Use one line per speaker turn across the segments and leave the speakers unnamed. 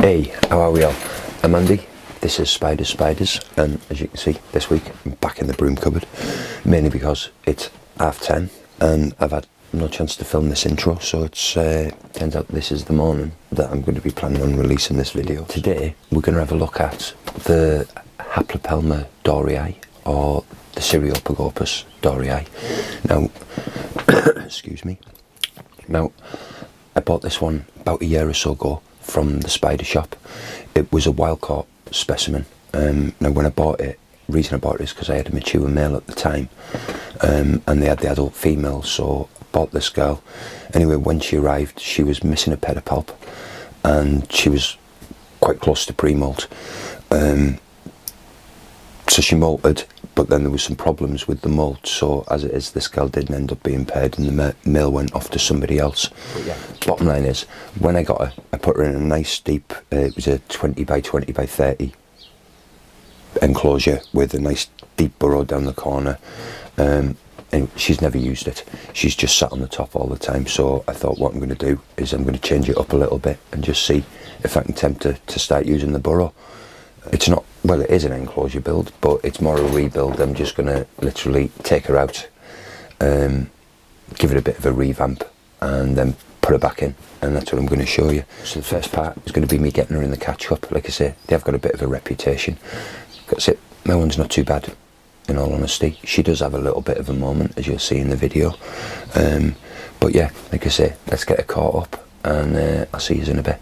Hey, how are we all? I'm Andy, this is Spiders, and as you can see, this week I'm back in the broom cupboard, mainly because it's 10:30 and I've had no chance to film this intro, so it's turns out this is the morning that I'm going to be planning on releasing this video. Today we're going to have a look at the Haplopelma doriae, or the Cyriopagopus doriae. Now, excuse me. Now, I bought this one about a year or so ago from the spider shop. It was a wild caught specimen. Now when I bought it, the reason I bought it is because I had a mature male at the time, and they had the adult female, so I bought this girl. Anyway, when she arrived, she was missing a pedipalp and she was quite close to pre-molt. So she molted, but then there was some problems with the moult, so as it is, this girl didn't end up being paired and the male went off to somebody else. But yeah, bottom line is, when I got her, I put her in a nice deep, it was a 20 by 20 by 30 enclosure with a nice deep burrow down the corner. And she's never used it. She's just sat on the top all the time, so I thought what I'm going to do is I'm going to change it up a little bit and just see if I can tempt her to start using the burrow. It's not, well, it is an enclosure build, but it's more a rebuild. I'm just going to literally take her out, give it a bit of a revamp, and then put her back in, and that's what I'm going to show you. So the first part is going to be me getting her in the catch up. Like I say, they've got a bit of a reputation. That's it. My one's not too bad, in all honesty. She does have a little bit of a moment, as you'll see in the video. But yeah, like I say, let's get her caught up, and I'll see you in a bit.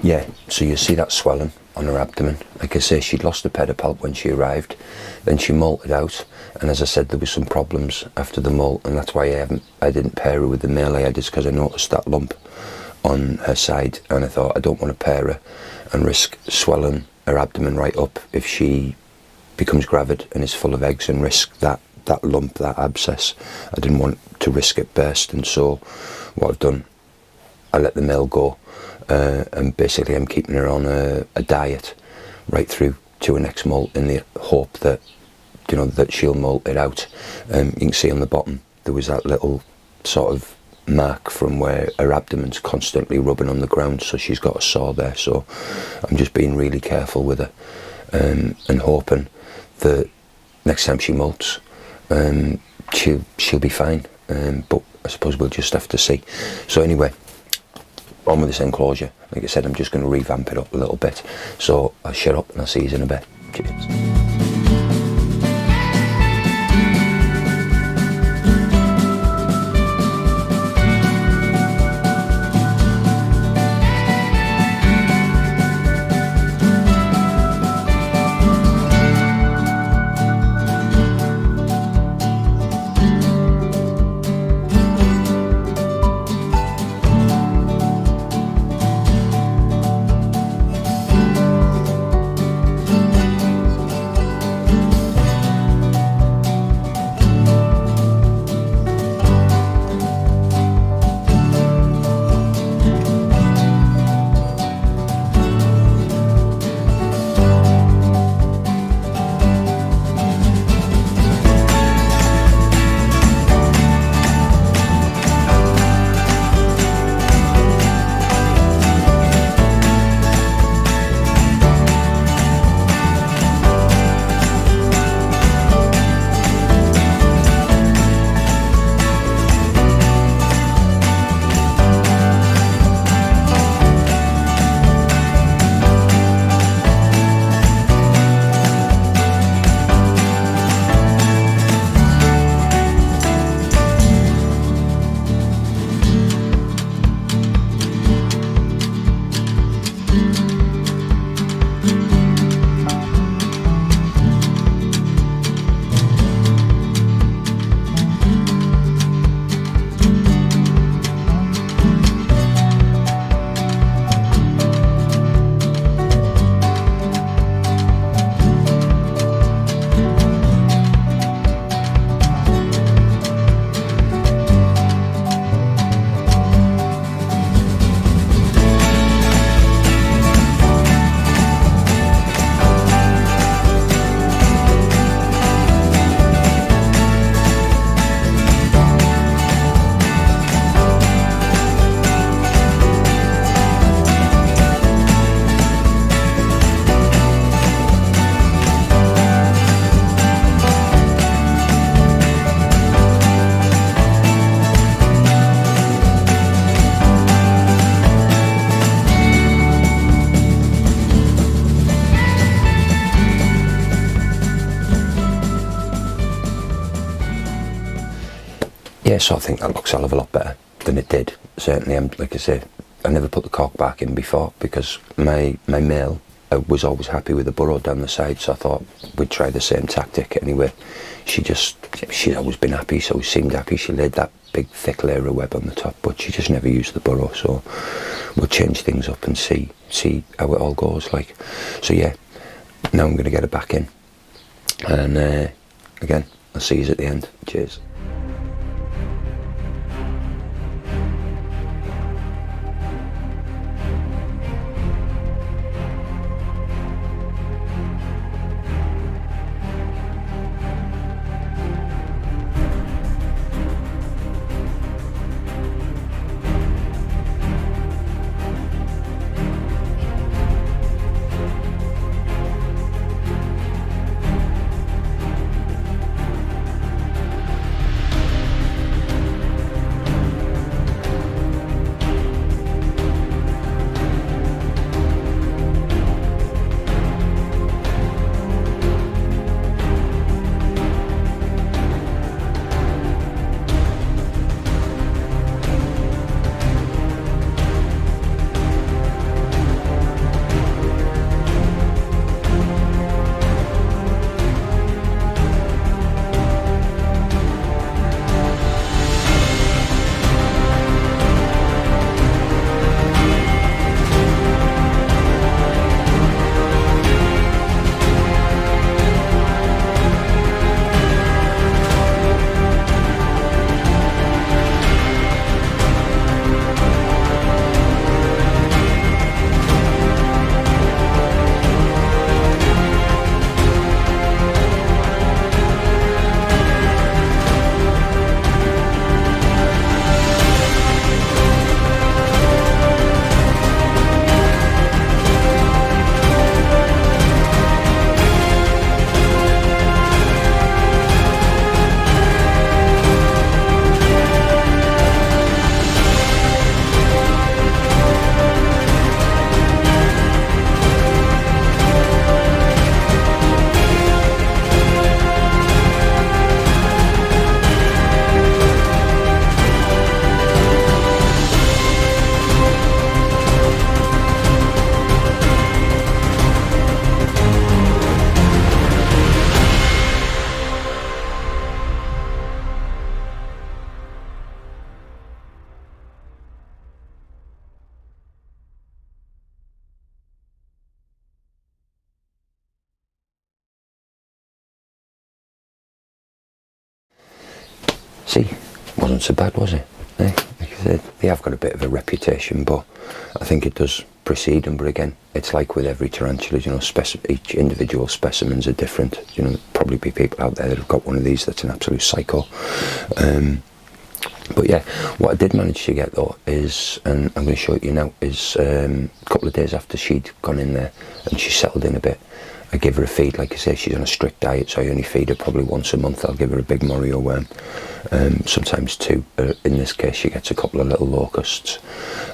Yeah, so you see that swelling on her abdomen. Like I say, she'd lost a pedipalp when she arrived, then she molted out, and as I said, there was some problems after the molt, and that's why I didn't pair her with the male I had, is because I noticed that lump on her side, and I thought I don't want to pair her and risk swelling her abdomen right up if she becomes gravid and is full of eggs, and risk that lump, that abscess. I didn't want to risk it bursting, so what I've done, I let the male go, and basically I'm keeping her on a diet right through to her next molt, in the hope that, you know, that she'll molt it out. You can see on the bottom there was that little sort of mark from where her abdomen's constantly rubbing on the ground, so she's got a sore there. So I'm just being really careful with her, and hoping that next time she molts, she'll be fine. But I suppose we'll just have to see. So anyway, on with this enclosure. Like I said, I'm just going to revamp it up a little bit. So I'll shut up and I'll see you in a bit. Cheers. Yeah, so I think that looks a hell of a lot better than it did. Certainly, like I say, I never put the cork back in before because my male was always happy with the burrow down the side, so I thought we'd try the same tactic. Anyway, she's always been happy, so she seemed happy. She laid that big thick layer of web on the top, but she just never used the burrow, so we'll change things up and see how it all goes. Like, so yeah, now I'm going to get her back in, and again, I'll see you at the end. Cheers. see, wasn't so bad, was it? Eh? Like I said, they have got a bit of a reputation, but I think it does precede them. But again, it's like with every tarantula, you know, each individual specimens are different. You know, there'll probably be people out there that have got one of these that's an absolute psycho. But yeah, what I did manage to get though is, and I'm going to show it you now, is a couple of days after she'd gone in there and she settled in a bit, I give her a feed. Like I say, she's on a strict diet, so I only feed her probably once a month. I'll give her a big Morio worm, sometimes two. In this case, she gets a couple of little locusts.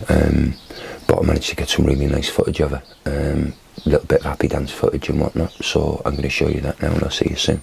But I managed to get some really nice footage of her, a little bit of happy dance footage and whatnot. So I'm going to show you that now, and I'll see you soon.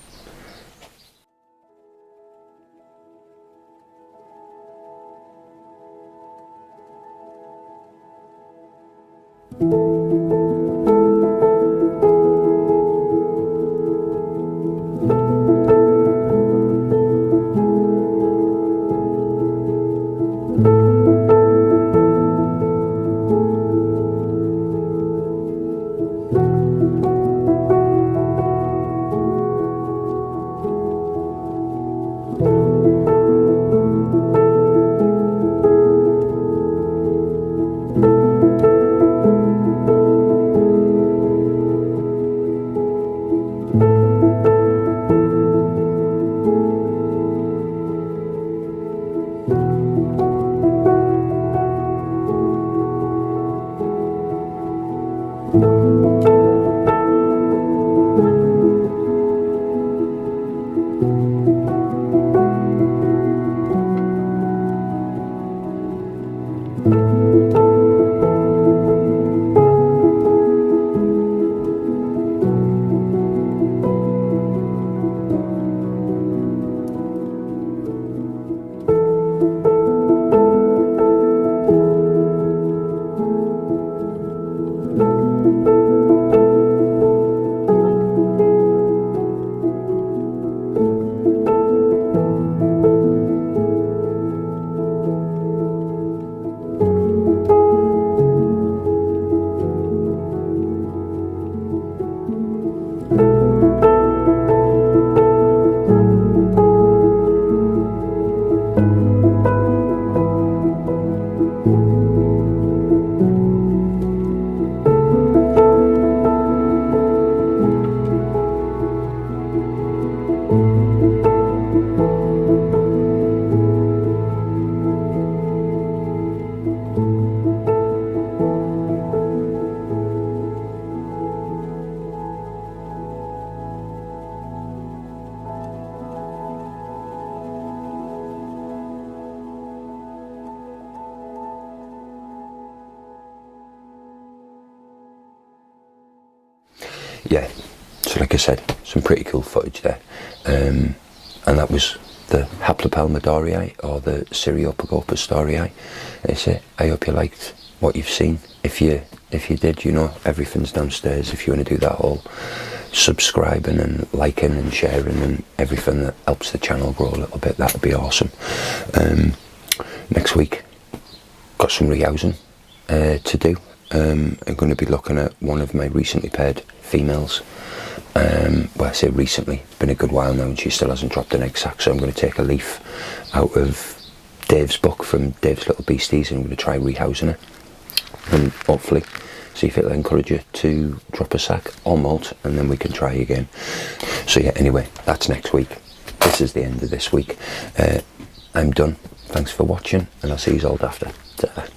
Yeah, so like I said, some pretty cool footage there, and that was the Haplopelma doriae, or the Cyriopagopus doriae. I hope you liked what you've seen. If you did, you know, everything's downstairs. If you want to do that whole subscribing and liking and sharing and everything that helps the channel grow a little bit, that would be awesome. Next week, got some rehousing to do. I'm going to be looking at one of my recently paired females. Well, I say recently, it's been a good while now, and she still hasn't dropped an egg sac, so I'm going to take a leaf out of Dave's book from Dave's Little Beasties, and I'm going to try rehousing her, and hopefully see if it'll encourage her to drop a sac or molt, and then we can try again. So yeah, anyway, that's next week. This is the end of this week. I'm done. Thanks for watching, and I'll see you all after. Ta-ta.